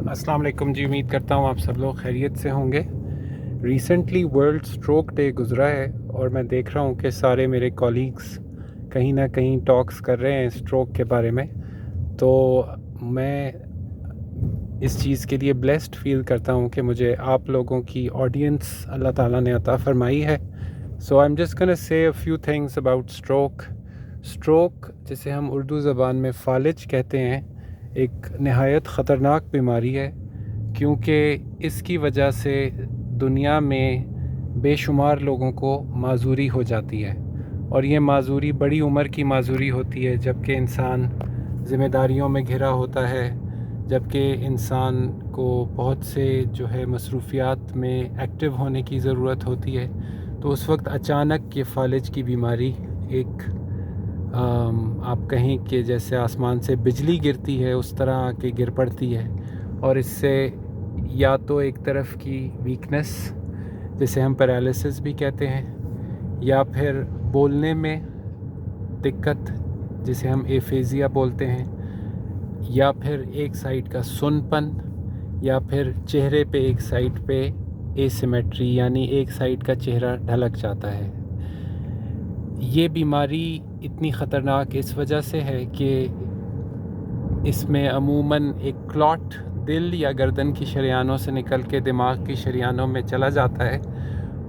अस्सलाम वालेकुम जी। उम्मीद करता हूँ आप सब लोग खैरियत से होंगे। रिसेंटली वर्ल्ड स्ट्रोक डे गुज़रा है और मैं देख रहा हूँ कि सारे मेरे कॉलीग्स कहीं ना कहीं टॉक्स कर रहे हैं स्ट्रोक के बारे में। तो मैं इस चीज़ के लिए ब्लेस्ड फील करता हूँ कि मुझे आप लोगों की ऑडियंस अल्लाह ताला ने अता फरमाई है। So I am just gonna say a few things about stroke. Stroke जिसे हम उर्दू ज़बान में फालिज कहते हैं, एक नहायत ख़तरनाक बीमारी है, क्योंकि इसकी वजह से दुनिया में बेशुमार लोगों को माजूरी हो जाती है। और ये माजूरी बड़ी उम्र की माजूरी होती है, जबकि इंसान ज़िम्मेदारियों में घिरा होता है, जबकि इंसान को बहुत से जो है मसरूफ़ियात में एक्टिव होने की ज़रूरत होती है। तो उस वक्त अचानक ये फालिज की बीमारी एक आप कहें कि जैसे आसमान से बिजली गिरती है उस तरह आके गिर पड़ती है। और इससे या तो एक तरफ की वीकनेस जिसे हम पैरालिसिस भी कहते हैं, या फिर बोलने में दिक्कत जिसे हम एफेजिया बोलते हैं, या फिर एक साइड का सुनपन, या फिर चेहरे पे एक साइड पे एसिमेट्री यानी एक साइड का चेहरा ढलक जाता है। ये बीमारी इतनी ख़तरनाक इस वजह से है कि इसमें अमूमन एक क्लॉट दिल या गर्दन की शरियानों से निकल के दिमाग की शरियानों में चला जाता है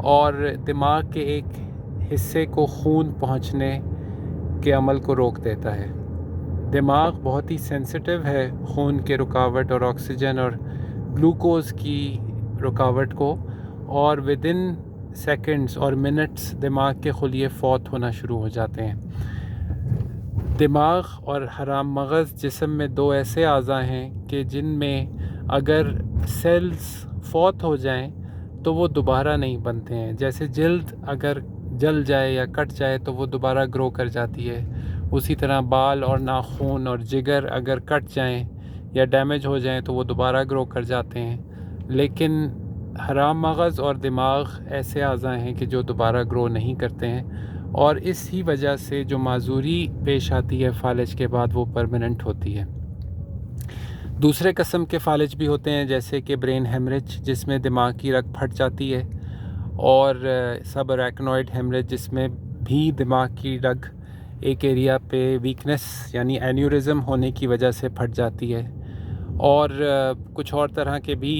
और दिमाग के एक हिस्से को खून पहुंचने के अमल को रोक देता है। दिमाग बहुत ही सेंसिटिव है खून के रुकावट और ऑक्सीजन और ग्लूकोज़ की रुकावट को, और विदिन सेकंड्स और मिनट्स दिमाग के खुलिए फौत होना शुरू हो जाते हैं। दिमाग और हराम मगज़ जिस्म में दो ऐसे आज़ा हैं कि जिनमें अगर सेल्स फौत हो जाएं तो वो दोबारा नहीं बनते हैं। जैसे जल्द अगर जल जाए या कट जाए तो वो दोबारा ग्रो कर जाती है, उसी तरह बाल और नाखून और जिगर अगर कट जाएं या डैमेज हो जाएं तो वो दोबारा ग्रो कर जाते हैं। लेकिन हराम मगज़ और दिमाग ऐसे आज़ा हैं कि जो दोबारा ग्रो नहीं करते हैं, और इसी वजह से जो माजूरी पेश आती है फालिज के बाद वो परमानेंट होती है। दूसरे किस्म के फालिज भी होते हैं, जैसे कि ब्रेन हेमरेज जिसमें दिमाग की रग फट जाती है, और सब अरैक्नोइड हेमरेज जिसमें भी दिमाग की रग एक एरिया पे वीकनेस यानी एन्यूरिज्म होने की वजह से फट जाती है। और कुछ और तरह के भी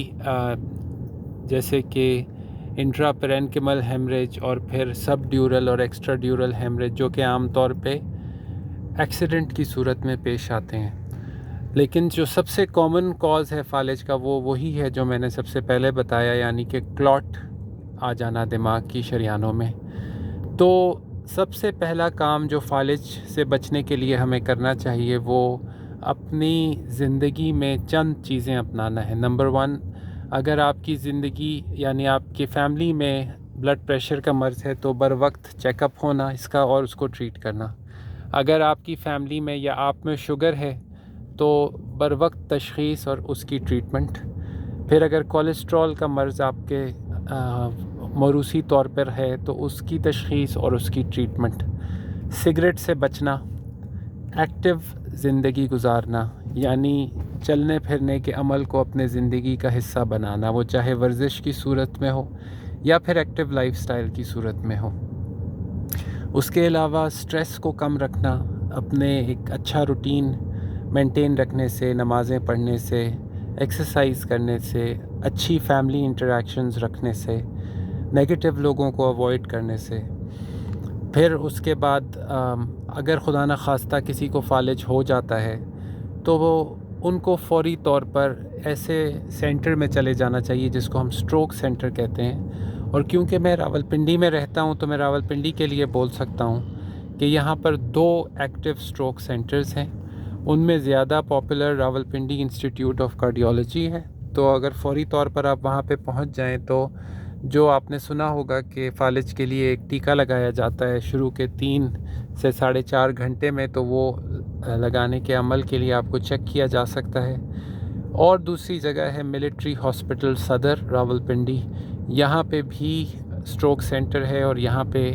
जैसे कि इंट्रापेरेन्किमल हेमरेज और फिर सब ड्यूरल और एक्स्ट्रा ड्यूरल हेमरेज, जो कि आम तौर पे एक्सीडेंट की सूरत में पेश आते हैं। लेकिन जो सबसे कॉमन कॉज़ है फालिज का वो वही है जो मैंने सबसे पहले बताया, यानी कि क्लॉट आ जाना दिमाग की शरियानों में। तो सबसे पहला काम जो फालिज से बचने के लिए हमें करना चाहिए वो अपनी ज़िंदगी में चंद चीज़ें अपनाना है। नंबर 1, अगर आपकी ज़िंदगी यानी आपकी फ़ैमिली में ब्लड प्रेशर का मर्ज़ है तो बर वक्त चेकअप होना इसका और उसको ट्रीट करना। अगर आपकी फ़ैमिली में या आप में शुगर है तो बर वक्त तशख़ीस और उसकी ट्रीटमेंट। फिर अगर कोलेस्ट्रॉल का मर्ज़ आपके मौरूसी तौर पर है तो उसकी तशख़ीस और उसकी ट्रीटमेंट। सिगरेट से बचना, एक्टिव ज़िंदगी गुजारना यानी चलने फिरने के अमल को अपने ज़िंदगी का हिस्सा बनाना, वो चाहे वर्जिश की सूरत में हो या फिर एक्टिव लाइफस्टाइल की सूरत में हो। उसके अलावा स्ट्रेस को कम रखना, अपने एक अच्छा रूटीन मेंटेन रखने से, नमाज़ें पढ़ने से, एक्सरसाइज करने से, अच्छी फैमिली इंटरेक्शंस रखने से, नेगेटिव लोगों को अवॉइड करने से। फिर उसके बाद अगर खुदा न खास्ता किसी को फालिज हो जाता है तो वो उनको फ़ौरी तौर पर ऐसे सेंटर में चले जाना चाहिए जिसको हम स्ट्रोक सेंटर कहते हैं। और क्योंकि मैं रावलपिंडी में रहता हूँ तो मैं रावलपिंडी के लिए बोल सकता हूँ कि यहाँ पर 2 एक्टिव स्ट्रोक सेंटर्स हैं। उनमें ज़्यादा popular Rawalpindi institute of cardiology है। तो अगर फ़ौरी तौर पर आप वहाँ पे पहुँच जाएँ तो जो आपने सुना होगा कि फालिज के लिए एक टीका लगाया जाता है शुरू के 3 से 4.5 घंटे में, तो वो लगाने के अमल के लिए आपको चेक किया जा सकता है। और दूसरी जगह है मिलिट्री हॉस्पिटल सदर रावलपिंडी, यहाँ पे भी स्ट्रोक सेंटर है और यहाँ पे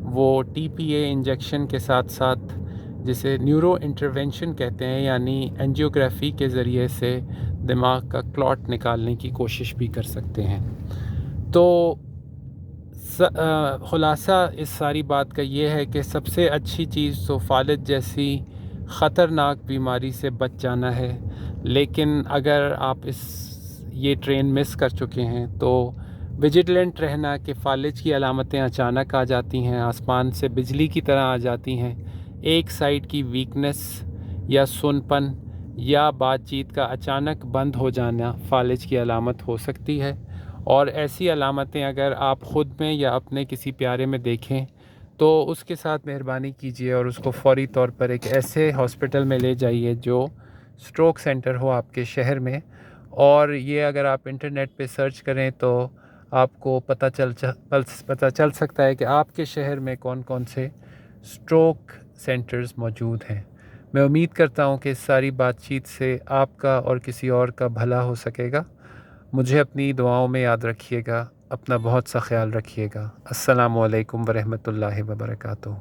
वो TPA इंजेक्शन के साथ साथ जिसे न्यूरो इंटरवेंशन कहते हैं, यानी एंजियोग्राफी के ज़रिए से दिमाग का क्लॉट निकालने की कोशिश भी कर सकते हैं। तो ख़ुलासा इस सारी बात का ये है कि सबसे अच्छी चीज़ तो फ़ालिज जैसी ख़तरनाक बीमारी से बच जाना है। लेकिन अगर आप ये ट्रेन मिस कर चुके हैं तो विजिलेंट रहना कि फ़ालिज की अलामतें अचानक आ जाती हैं, आसमान से बिजली की तरह आ जाती हैं। एक साइड की वीकनेस या सुनपन या बातचीत का अचानक बंद हो जाना फ़ालिज की अलामत हो सकती है। और ऐसी अलामतें अगर आप ख़ुद में या अपने किसी प्यारे में देखें तो उसके साथ मेहरबानी कीजिए और उसको फ़ौरी तौर पर एक ऐसे हॉस्पिटल में ले जाइए जो स्ट्रोक सेंटर हो आपके शहर में। और ये अगर आप इंटरनेट पे सर्च करें तो आपको पता चल सकता है कि आपके शहर में कौन कौन से स्ट्रोक सेंटर्स मौजूद हैं। मैं उम्मीद करता हूँ कि इस सारी बातचीत से आपका और किसी और का भला हो सकेगा। मुझे अपनी दुआओं में याद रखिएगा। अपना बहुत सा ख्याल रखिएगा। अस्सलामु अलैकुम वरहमतुल्लाहि वबरकातुहू।